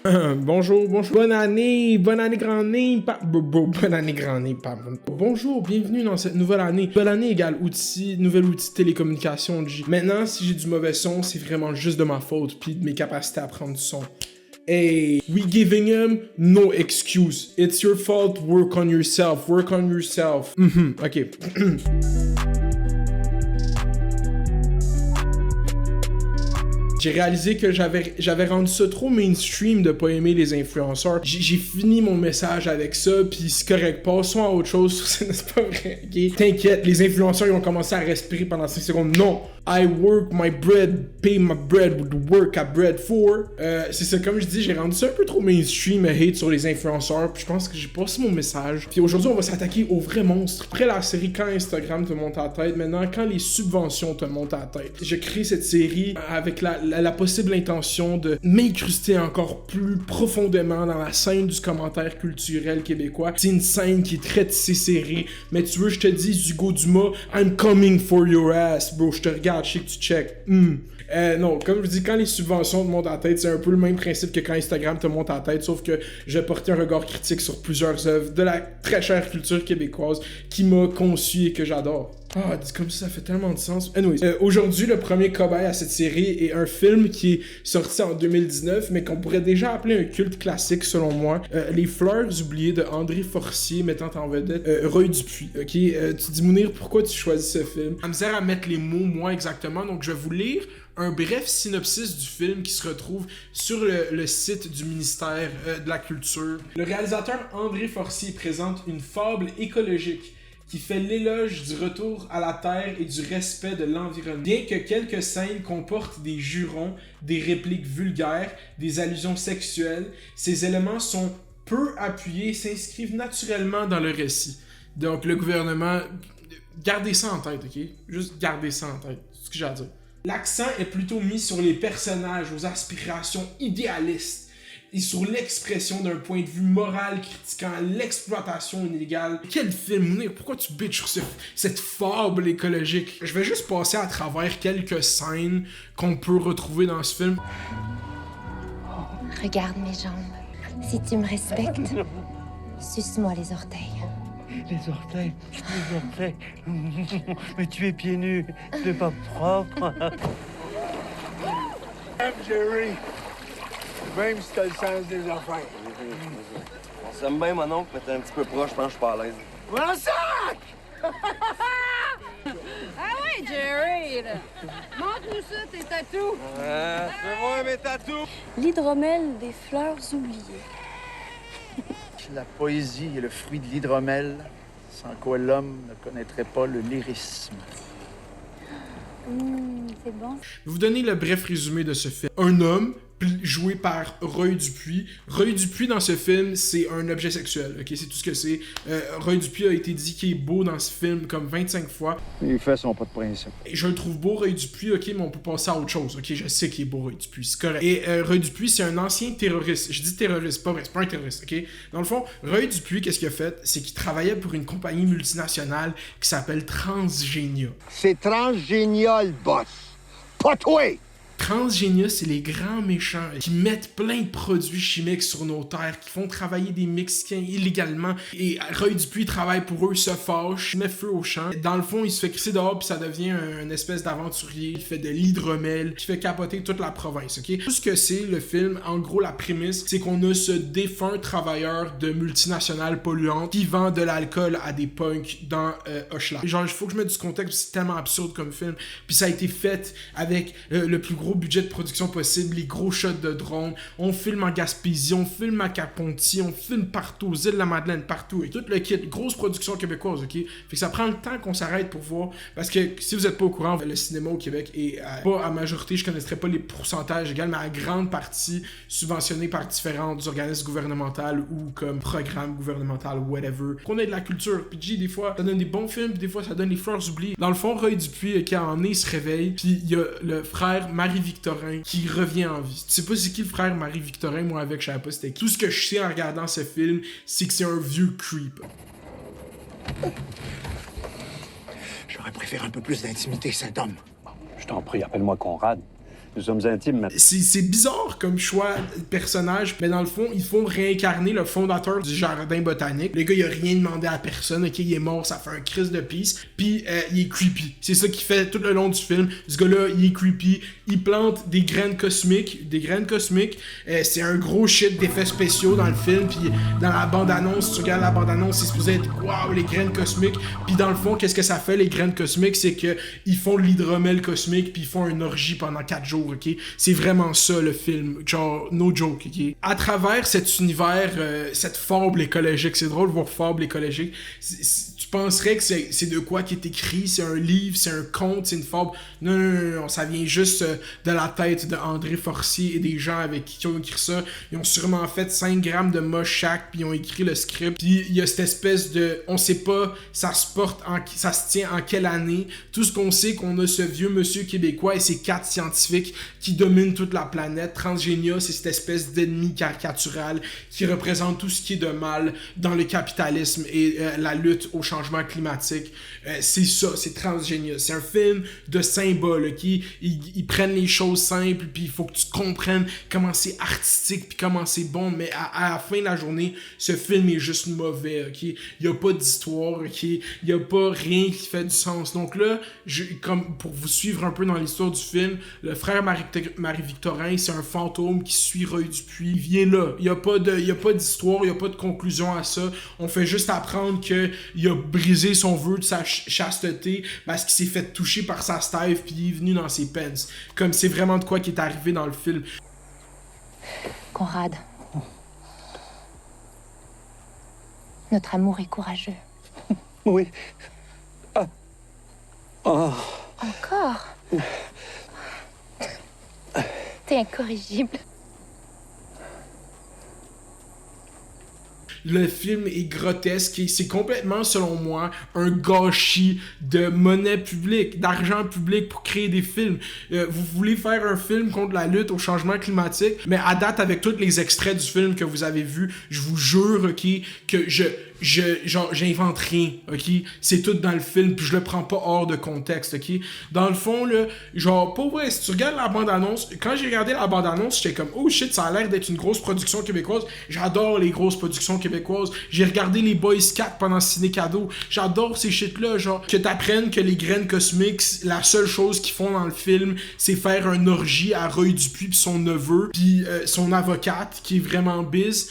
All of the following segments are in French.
Bonjour, bonne année, grand nez, bonne année, grand nez, bonjour, bienvenue dans cette nouvelle année. Nouvelle année égale nouvel outil de télécommunication, G. Maintenant, si j'ai du mauvais son, c'est vraiment juste de ma faute, puis de mes capacités à prendre du son. Hey, we giving him no excuse. It's your fault, work on yourself. Ok. J'ai réalisé que j'avais rendu ça trop mainstream de pas aimer les influenceurs. J'ai fini mon message avec ça, puis c'est correct. Passons à autre chose. C'est pas vrai, ok? T'inquiète, les influenceurs ils ont commencé à respirer pendant 5 secondes. Non! I work my bread, pay my bread with the work I bread for. C'est ça, comme je dis, j'ai rendu ça un peu trop mainstream, hate sur les influenceurs, puis je pense que j'ai passé mon message. Puis aujourd'hui, on va s'attaquer aux vrais monstres. Après la série Quand Instagram te monte à la tête, maintenant quand les subventions te montent à la tête. Je crée cette série avec la possible intention de m'incruster encore plus profondément dans la scène du commentaire culturel québécois. C'est une scène qui est très tissée-serrée, mais tu veux, je te dis, Hugo Dumas, I'm coming for your ass, bro, je te regarde. Je sais que tu check. Non, comme je dis, quand les subventions te montent à la tête, c'est un peu le même principe que quand Instagram te monte à la tête, sauf que je portais un regard critique sur plusieurs œuvres de la très chère culture québécoise qui m'a conçu et que j'adore. Ah, dit comme ça fait tellement de sens. Anyways, aujourd'hui, le premier cobaye à cette série est un film qui est sorti en 2019, mais qu'on pourrait déjà appeler un culte classique selon moi. Les Fleurs oubliées de André Forcier mettant en vedette Roy Dupuis. Ok, tu dis Mounir, pourquoi tu choisis ce film? J'ai misère à mettre les mots moi exactement, donc je vais vous lire un bref synopsis du film qui se retrouve sur le site du ministère de la Culture. Le réalisateur André Forcier présente une fable écologique qui fait l'éloge du retour à la terre et du respect de l'environnement. Bien que quelques scènes comportent des jurons, des répliques vulgaires, des allusions sexuelles, ces éléments sont peu appuyés et s'inscrivent naturellement dans le récit. Donc le gouvernement, gardez ça en tête, ok? Juste gardez ça en tête, c'est ce que j'ai à dire. L'accent est plutôt mis sur les personnages, aux aspirations idéalistes, et sur l'expression d'un point de vue moral critiquant l'exploitation illégale. Quel film, Mounir? Pourquoi tu bitches sur cette fable écologique? Je vais juste passer à travers quelques scènes qu'on peut retrouver dans ce film. Regarde mes jambes. Si tu me respectes, suce-moi les orteils. Les orteils. Mais tu es pieds nus, c'est pas propre. Jerry, même si t'as le sens des affaires. On s'aime bien, mon oncle, mais t'es un petit peu proche, je pense que je suis pas à l'aise. Voilà sac! Ah ouais, Jerry, là. Montre-nous ça, tes tatous. Fais voir mes tatous! L'hydromel des fleurs oubliées. La poésie est le fruit de l'hydromel, sans quoi l'homme ne connaîtrait pas le lyrisme. C'est bon. Je vais vous donner le bref résumé de ce film. Un homme joué par Roy Dupuis. Roy Dupuis dans ce film, c'est un objet sexuel, ok? C'est tout ce que c'est. Roy Dupuis a été dit qu'il est beau dans ce film comme 25 fois. Les faits sont pas de principe. Et je le trouve beau, Roy Dupuis, ok, mais on peut passer à autre chose, ok? Je sais qu'il est beau, Roy Dupuis, c'est correct. Et Roy Dupuis, c'est un ancien terroriste. Je dis terroriste, pas vrai, c'est pas un terroriste, ok? Dans le fond, Roy Dupuis, qu'est-ce qu'il a fait? C'est qu'il travaillait pour une compagnie multinationale qui s'appelle Transgenia. C'est transgénial, boss. Pas toi! Transgenia, c'est les grands méchants qui mettent plein de produits chimiques sur nos terres, qui font travailler des Mexicains illégalement. Et Roy Dupuis travaille pour eux, se fâche, met feu au champ. Dans le fond, il se fait crisser dehors, puis ça devient une espèce d'aventurier. Il fait de l'hydromel, qui fait capoter toute la province, ok? Tout ce que c'est, le film, en gros, la prémisse, c'est qu'on a ce défunt travailleur de multinationales polluantes qui vend de l'alcool à des punks dans Hochelag. Genre, il faut que je mette du contexte, c'est tellement absurde comme film. Puis ça a été fait avec le plus gros budget de production possible, les gros shots de drone, on filme en Gaspésie, on filme à Cap-Ponty, on filme partout, aux îles de la Madeleine, partout, et tout le kit, grosse production québécoise, ok? Fait que ça prend le temps qu'on s'arrête pour voir, parce que si vous êtes pas au courant, le cinéma au Québec est pas à majorité, je connaîtrais pas les pourcentages égaux, mais à grande partie subventionné par différents organismes gouvernementaux ou comme programmes gouvernementaux, whatever. Qu'on ait de la culture, puis des fois, ça donne des bons films, puis des fois, ça donne les fleurs oubliées. Dans le fond, Roy Dupuis, qui en est, se réveille, puis il y a le frère Marie-Victorin qui revient en vie. Tu sais pas c'est qui le frère Marie-Victorin, moi avec, je savais pas c'était qui. Tout ce que je sais en regardant ce film, c'est que c'est un vieux creep. J'aurais préféré un peu plus d'intimité, cet homme. Je t'en prie, appelle-moi Conrad. Nous sommes intimes maintenant. C'est bizarre comme choix de personnage, mais dans le fond, ils font réincarner le fondateur du jardin botanique. Le gars, il a rien demandé à personne, ok, il est mort, ça fait un crise de peace, puis il est creepy. C'est ça qu'il fait tout le long du film. Ce gars-là, il est creepy, il plante des graines cosmiques, c'est un gros shit d'effets spéciaux dans le film, puis dans la bande-annonce, tu regardes la bande-annonce, c'est supposé être waouh, les graines cosmiques, puis dans le fond, qu'est-ce que ça fait, les graines cosmiques, c'est que ils font de l'hydromel cosmique, puis ils font une orgie pendant 4 jours, ok? C'est vraiment ça, le film. Genre, no joke, ok? À travers cet univers, cette fable écologique, c'est drôle de voir fable écologique, tu penserais que c'est de quoi qui est écrit, c'est un livre, c'est un conte, c'est une fable. Non, ça vient juste de la tête de André Forcier et des gens avec qui ont écrit ça. Ils ont sûrement fait 5 grammes de moche chaque, puis ils ont écrit le script. Puis il y a cette espèce de... On sait pas, ça se tient en quelle année. Tout ce qu'on sait, qu'on a ce vieux monsieur québécois et ses 4 scientifiques qui dominent toute la planète. Transgénia, c'est cette espèce d'ennemi caricatural qui représente tout ce qui est de mal dans le capitalisme et la lutte au changement climatique. C'est ça, c'est Transgénia. C'est un film de symboles, ok? Ils prennent les choses simples, puis il faut que tu comprennes comment c'est artistique, puis comment c'est bon, mais à la fin de la journée, ce film est juste mauvais, ok? Il y a pas d'histoire, ok? Il y a pas rien qui fait du sens. Donc là, comme pour vous suivre un peu dans l'histoire du film, le frère Marie-Victorin, c'est un fantôme qui suit Roy Dupuis. Il vient là. Il y a pas d'histoire, il y a pas de conclusion à ça. On fait juste apprendre qu'il a brisé son vœu de sa chasteté parce qu'il s'est fait toucher par sa stève puis il est venu dans ses pants. Comme c'est vraiment de quoi qui est arrivé dans le film. Conrad. Notre amour est courageux. Oui. Ah. Oh. Encore? T'es incorrigible. Le film est grotesque et c'est complètement, selon moi, un gâchis de monnaie publique, d'argent public pour créer des films. Vous voulez faire un film contre la lutte au changement climatique, mais à date, avec tous les extraits du film que vous avez vus, je vous jure, ok, que j'invente rien, ok? C'est tout dans le film, puis je le prends pas hors de contexte, ok? Dans le fond, là, genre, pour vrai, si tu regardes la bande-annonce, quand j'ai regardé la bande-annonce, j'étais comme, oh shit, ça a l'air d'être une grosse production québécoise. J'adore les grosses productions québécoises. J'ai regardé les Boys 4 pendant Ciné Cadeau. J'adore ces shit-là, genre, que t'apprennes que les graines cosmiques, la seule chose qu'ils font dans le film, c'est faire un orgie à Roy Dupuis pis son neveu, puis son avocate, qui est vraiment biz.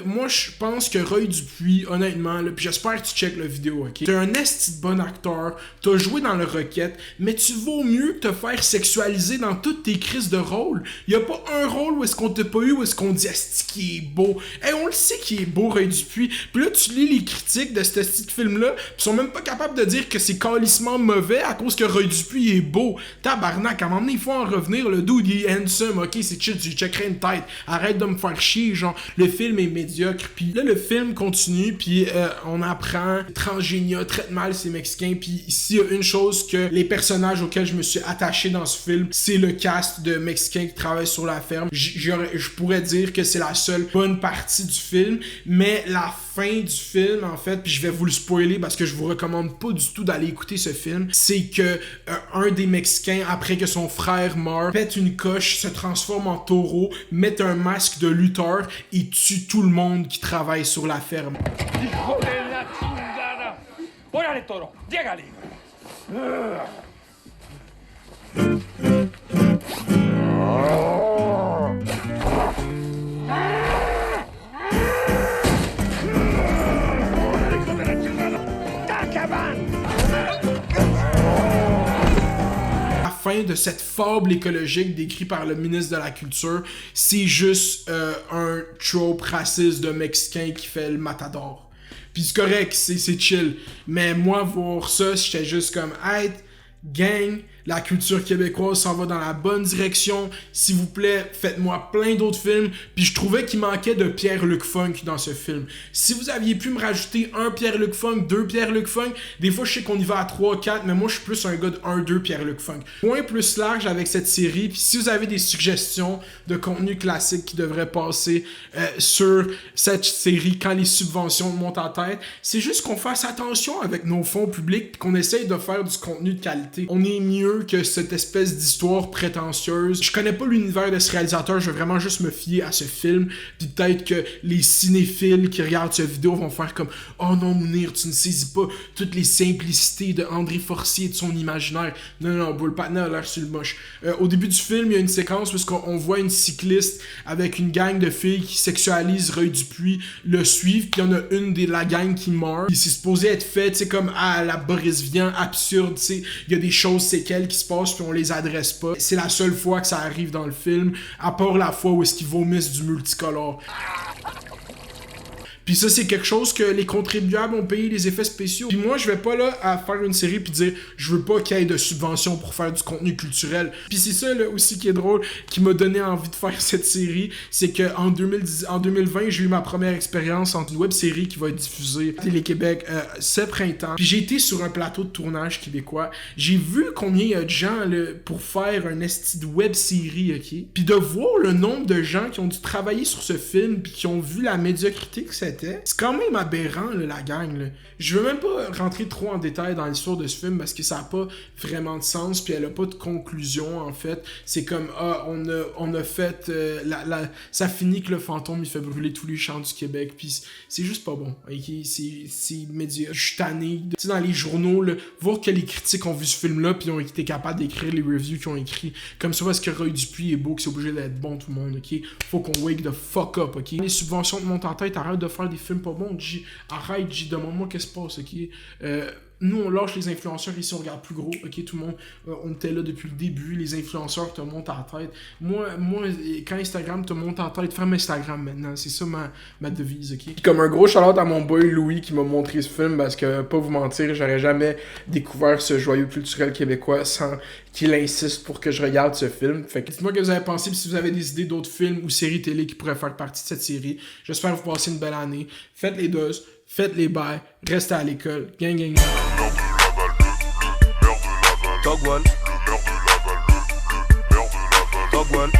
Moi, je pense que Roy Dupuis, honnêtement, là, pis j'espère que tu checkes la vidéo, ok? T'es un esti de bon acteur, t'as joué dans le Rocket, mais tu vaux mieux que te faire sexualiser dans toutes tes crises de rôle. Y'a pas un rôle où est-ce qu'on t'a pas eu, où est-ce qu'on dit esti qui est beau. On le sait qu'il est beau, Roy Dupuis. Pis là, tu lis les critiques de ce petit film-là, pis sont même pas capables de dire que c'est calissement mauvais à cause que Roy Dupuis est beau. Tabarnak, à un moment donné, il faut en revenir, le dude, il est handsome, ok? C'est chill, tu checkerais une tête. Arrête de me faire chier, genre, le film est médiocre. Puis là, le film continue, puis on apprend Transgénia traite mal ces Mexicains. Puis s'il y a une chose que les personnages auxquels je me suis attaché dans ce film, c'est le cast de Mexicains qui travaillent sur la ferme. Je pourrais dire que c'est la seule bonne partie du film, mais la fin du film, en fait, puis je vais vous le spoiler parce que je vous recommande pas du tout d'aller écouter ce film, c'est que un des Mexicains, après que son frère meurt, pète une coche, se transforme en taureau, met un masque de lutteur et tue tout le monde qui travaille sur la ferme. ¡Hijo de la chingada! ¡Órale, toro! ¡Llégale! Fin de cette fable écologique décrite par le ministre de la Culture, c'est juste un trope raciste de Mexicain qui fait le matador. Puis c'est correct, c'est chill. Mais moi, voir ça, j'étais juste comme, hey, gang, la culture québécoise s'en va dans la bonne direction. S'il vous plaît, faites-moi plein d'autres films. Puis je trouvais qu'il manquait de Pierre-Luc Funk dans ce film. Si vous aviez pu me rajouter un Pierre-Luc Funk, 2 Pierre-Luc Funk, des fois je sais qu'on y va à 3, 4, mais moi je suis plus un gars de 1-2 Pierre-Luc Funk. Point plus large avec cette série. Puis si vous avez des suggestions de contenu classique qui devrait passer sur cette série quand les subventions montent en tête, c'est juste qu'on fasse attention avec nos fonds publics puis qu'on essaye de faire du contenu de qualité. On est mieux mieux que cette espèce d'histoire prétentieuse. Je connais pas l'univers de ce réalisateur, je vais vraiment juste me fier à ce film, puis peut-être que les cinéphiles qui regardent cette vidéo vont faire comme « Oh non, Mounir, tu ne saisis pas toutes les simplicités de André Forcier et de son imaginaire. » Non, Bull Patna a l'air sur le moche. Au début du film, il y a une séquence où on voit une cycliste avec une gang de filles qui sexualisent Roy Dupuis, le suivent, puis il y en a une de la gang qui meurt. Puis c'est supposé être fait, tu sais, comme à la Boris Vian, absurde, tu sais. Il y a des choses séquelles qui se passent, puis on les adresse pas. C'est la seule fois que ça arrive dans le film, à part la fois où est-ce qu'ils vomissent du multicolore. Puis ça, c'est quelque chose que les contribuables ont payé les effets spéciaux. Puis moi, je vais pas là à faire une série puis dire je veux pas qu'il y ait de subventions pour faire du contenu culturel. Puis c'est ça là aussi qui est drôle, qui m'a donné envie de faire cette série, c'est que en 2020, j'ai eu ma première expérience en une web série qui va être diffusée à Télé-Québec ce printemps. Puis j'ai été sur un plateau de tournage québécois. J'ai vu combien il y a de gens là, pour faire un esti de web série, ok? Puis de voir le nombre de gens qui ont dû travailler sur ce film puis qui ont vu la médiocrité que c'était. C'est quand même aberrant, là, la gang. Là. Je veux même pas rentrer trop en détail dans l'histoire de ce film parce que ça a pas vraiment de sens puis elle a pas de conclusion, en fait. C'est comme, on a fait... ça finit que le fantôme, il fait brûler tous les champs du Québec puis c'est juste pas bon. Okay? C'est médiocre. Je suis tanné. Tu sais, dans les journaux, là, voir que les critiques ont vu ce film-là puis ont été capables d'écrire les reviews qu'ils ont écrit. Comme ça, parce que Roy Dupuis est beau, que c'est obligé d'être bon tout le monde, ok? Faut qu'on wake the fuck up, ok? Les subventions te montent en tête, arrête de faire des films pas bons, G. Arrête, G, demande-moi qu'est-ce qui se passe, ok? Nous, on lâche les influenceurs ici, on regarde plus gros, ok? Tout le monde, on était là depuis le début, les influenceurs te montent en tête. Moi, quand Instagram te monte en tête, ferme Instagram maintenant, c'est ça ma devise, ok? Comme un gros shout-out à mon boy Louis qui m'a montré ce film, parce que, pas vous mentir, j'aurais jamais découvert ce joyau culturel québécois sans qu'il insiste pour que je regarde ce film. Fait que dites-moi ce que vous avez pensé, puis si vous avez des idées d'autres films ou séries télé qui pourraient faire partie de cette série. J'espère que vous passez une belle année. Faites les doses, faites les bails, restez à l'école. Gang, gang, gang. Dogwall. Dogwall.